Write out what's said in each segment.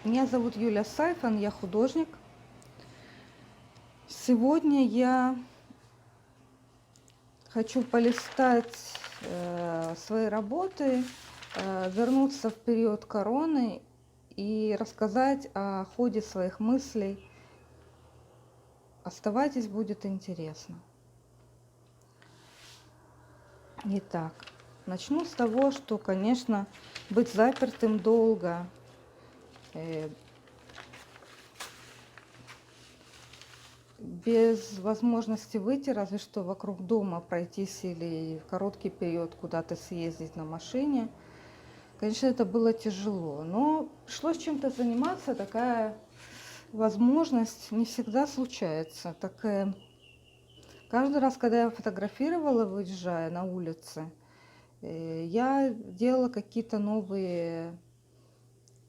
Меня зовут Юля Сайфан, я художник. Сегодня я хочу полистать свои работы, вернуться в период короны и рассказать о ходе своих мыслей. Оставайтесь, будет интересно. Итак, начну с того, что, конечно, быть запертым долго, без возможности выйти, разве что вокруг дома пройтись или в короткий период куда-то съездить на машине. Конечно, это было тяжело, но пришлось чем-то заниматься. Такая возможность не всегда случается. Каждый раз, когда я фотографировала, выезжая на улице, я делала какие-то новые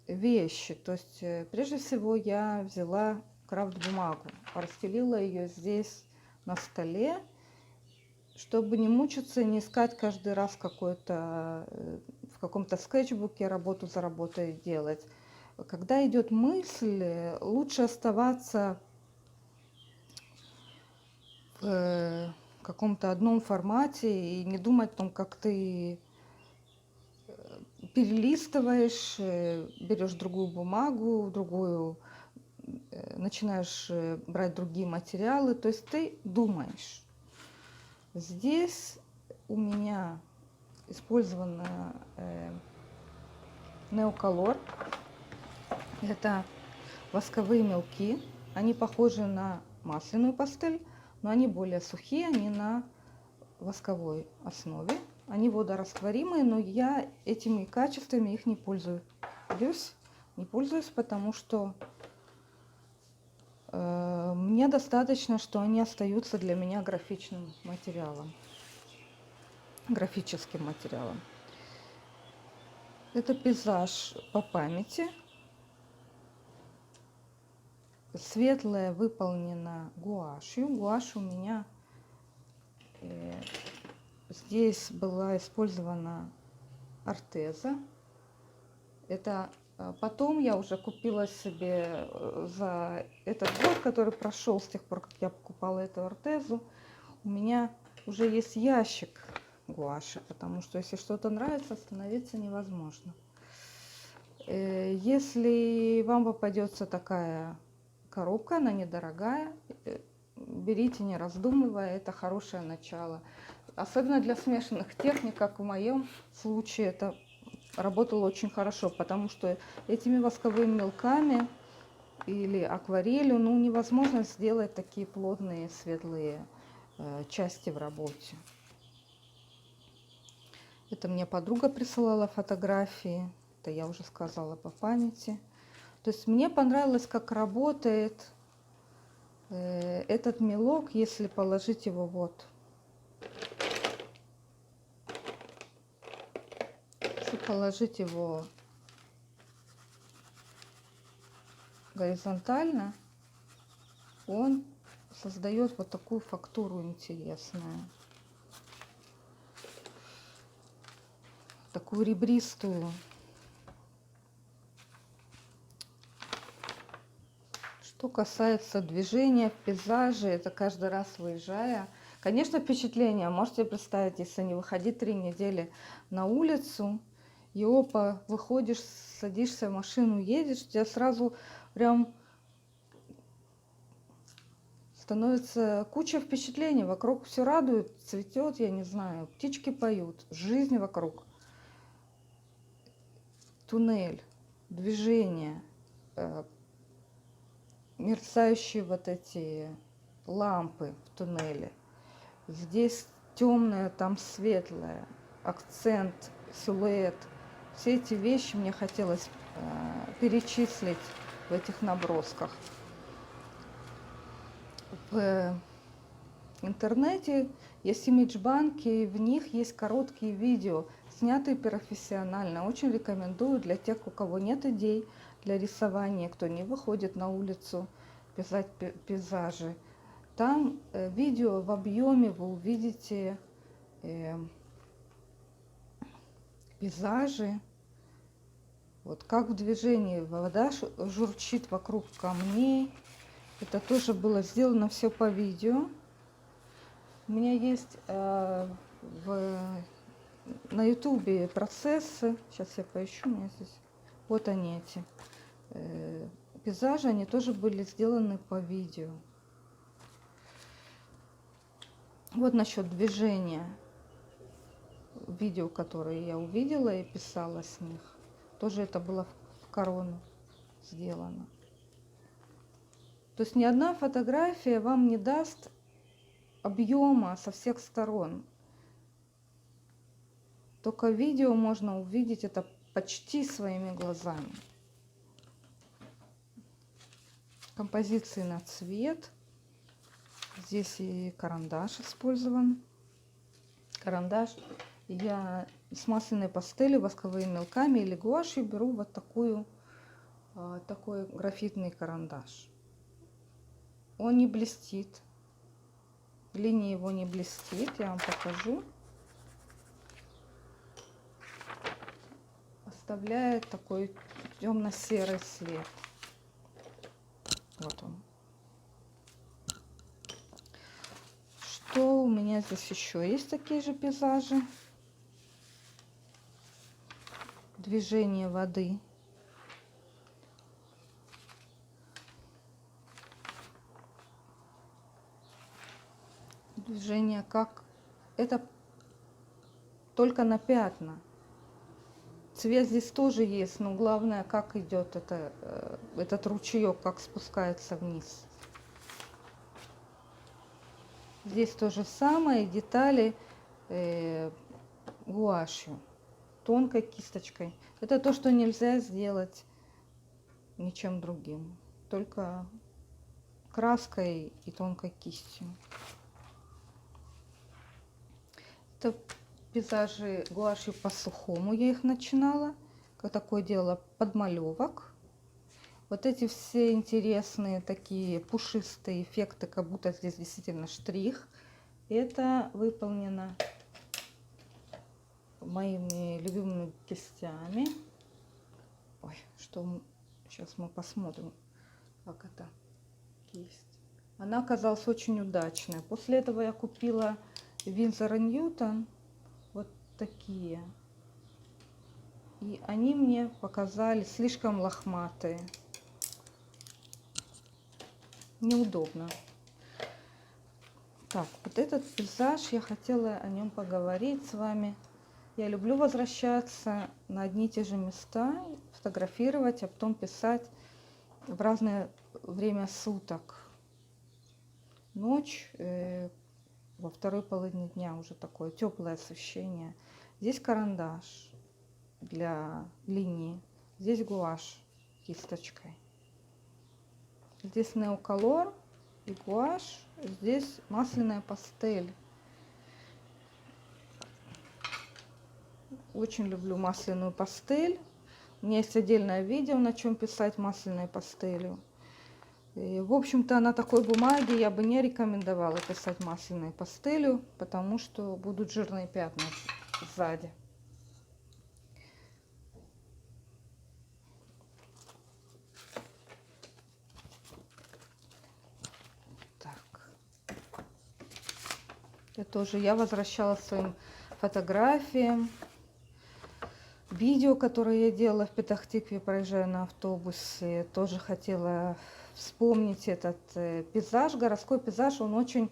вещи. То есть, прежде всего, я взяла крафт-бумагу, расстелила ее здесь на столе, чтобы не мучиться и не искать каждый раз в каком-то скетчбуке работу за работой делать. Когда идет мысль, лучше оставаться в каком-то одном формате и не думать о том, как ты перелистываешь, берешь другую бумагу, начинаешь брать другие материалы, то есть ты думаешь. Здесь у меня использована Neocolor. Это восковые мелки. Они похожи на масляную пастель, но они более сухие, они на восковой основе. Они водорастворимые, но я этими качествами их не пользуюсь. Не пользуюсь, потому что мне достаточно, что они остаются для меня графическим материалом. Это пейзаж по памяти. Светлая выполнена гуашью. Гуашь у меня здесь была использована артеза. Это потом я уже купила себе за этот год, который прошел с тех пор, как я покупала эту артезу, у меня уже есть ящик гуаши, потому что если что-то нравится, остановиться невозможно. Если вам попадется такая коробка, она недорогая, берите, не раздумывая, это хорошее начало. Особенно для смешанных техник, как в моем случае, это работало очень хорошо, потому что этими восковыми мелками или акварелью невозможно сделать такие плотные светлые части в работе. Это мне подруга присылала фотографии, это я уже сказала по памяти. То есть мне понравилось, как работает этот мелок, если положить его положить его горизонтально, он создает вот такую фактуру интересную, такую ребристую. Что касается движения в пейзаже, это каждый раз выезжая, конечно, впечатление. Можете представить, если не выходить 3 недели на улицу, и выходишь, садишься в машину, едешь, у тебя сразу прям становится куча впечатлений. Вокруг все радует, цветет, я не знаю, птички поют, жизнь вокруг. Туннель, движение, мерцающие вот эти лампы в туннеле. Здесь темное, там светлое, акцент, силуэт. Все эти вещи мне хотелось перечислить в этих набросках. В интернете есть имиджбанки, в них есть короткие видео, снятые профессионально. Очень рекомендую для тех, у кого нет идей для рисования, кто не выходит на улицу писать пейзажи. Там видео в объеме вы увидите пейзажи Вот как в движении вода журчит вокруг камней. Это тоже было сделано все по видео. У меня есть на ютубе процессы. Сейчас я поищу, у меня здесь. Вот они эти пейзажи, они тоже были сделаны по видео. Вот насчет движения. Видео, которые я увидела и писала с них. Тоже это было в корону сделано. То есть ни одна фотография вам не даст объема со всех сторон. Только видео можно увидеть это почти своими глазами. Композиции на цвет. Здесь и карандаш использован. Карандаш я с масляной пастелью, восковыми мелками или гуашью беру вот такой графитный карандаш. Он не блестит. Линия его не блестит. Я вам покажу. Оставляет такой темно-серый цвет. Вот он. Что у меня здесь еще есть такие же пейзажи? Движение воды. Движение как это только на пятна. Цвет здесь тоже есть, но главное, как идет этот ручеек, как спускается вниз. Здесь то же самое, детали гуашью, тонкой кисточкой. Это то, что нельзя сделать ничем другим, только краской и тонкой кистью. Это пейзажи гуашью по сухому, я их начинала, как такое делала подмалевок. Вот эти все интересные такие пушистые эффекты, как будто здесь действительно штрих. Это выполнено моими любимыми кистями. Ой, что сейчас мы посмотрим, как эта кисть. Она оказалась очень удачной. После этого я купила Winsor & Newton вот такие. И они мне показались слишком лохматые. Неудобно. Так, вот этот пейзаж, я хотела о нем поговорить с вами. Я люблю возвращаться на одни и те же места, фотографировать, а потом писать в разное время суток. Ночь, во второй половине дня уже такое теплое освещение. Здесь карандаш для линии, здесь гуашь кисточкой. Здесь неоколор и гуашь, здесь масляная пастель. Очень люблю масляную пастель. У меня есть отдельное видео, на чем писать масляной пастелью. И, в общем-то, на такой бумаге я бы не рекомендовала писать масляной пастелью, потому что будут жирные пятна сзади. Я возвращалась к своим фотографиям, видео, которые я делала в Петах-Тикве, проезжая на автобусе. Тоже хотела вспомнить этот пейзаж, городской пейзаж. Он очень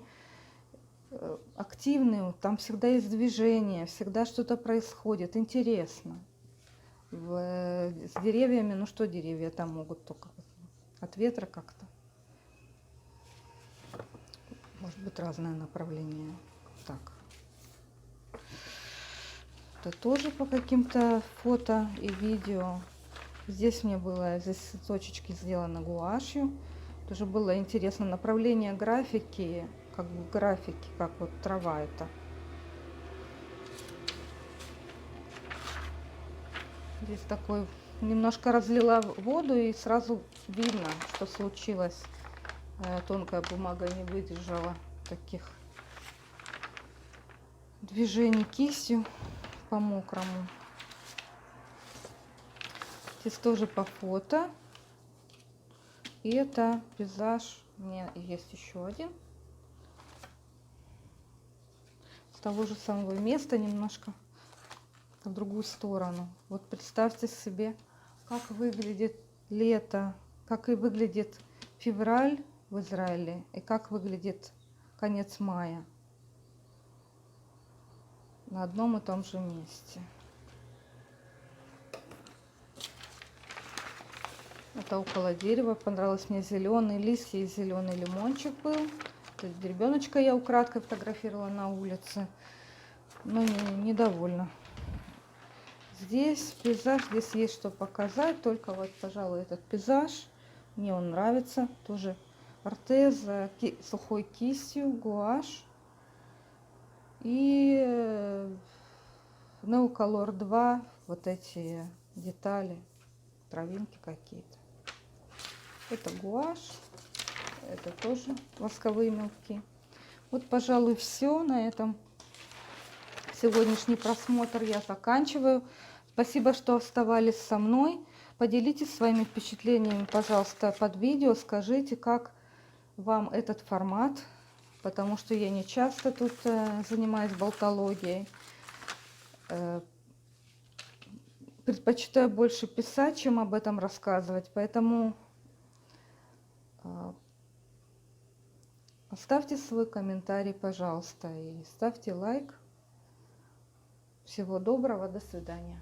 активный, там всегда есть движение, всегда что-то происходит, интересно. С деревьями, ну что деревья там могут только от ветра как-то. Может быть, разное направление. Так. Это тоже по каким-то фото и видео. Здесь точечки сделаны гуашью. Тоже было интересно направление графики, как в графике, как вот трава это. Здесь такой, немножко разлила воду и сразу видно, что случилось. Тонкая бумага не выдержала таких движений кистью по мокрому. Здесь тоже по фото. И это пейзаж. У меня есть еще один. С того же самого места, немножко в другую сторону. Вот представьте себе, как выглядит лето, как и выглядит февраль в Израиле, и как выглядит конец мая на одном и том же месте. Это около дерева. Понравилось мне зеленый листья и зеленый лимончик был. Ребеночка я украдкой фотографировала на улице, но недовольна. Здесь пейзаж, здесь есть что показать, только вот, пожалуй, этот пейзаж, мне он нравится. Тоже ортеза сухой кистью, гуашь. И Neocolor 2, вот эти детали, травинки какие-то. Это гуашь, это тоже восковые мелки. Вот, пожалуй, все на этом. Сегодняшний просмотр я заканчиваю. Спасибо, что оставались со мной. Поделитесь своими впечатлениями, пожалуйста, под видео. Скажите, как вам этот формат, потому что я не часто тут занимаюсь болтологией. Предпочитаю больше писать, чем об этом рассказывать, поэтому оставьте свой комментарий, пожалуйста, и ставьте лайк. Всего доброго, до свидания.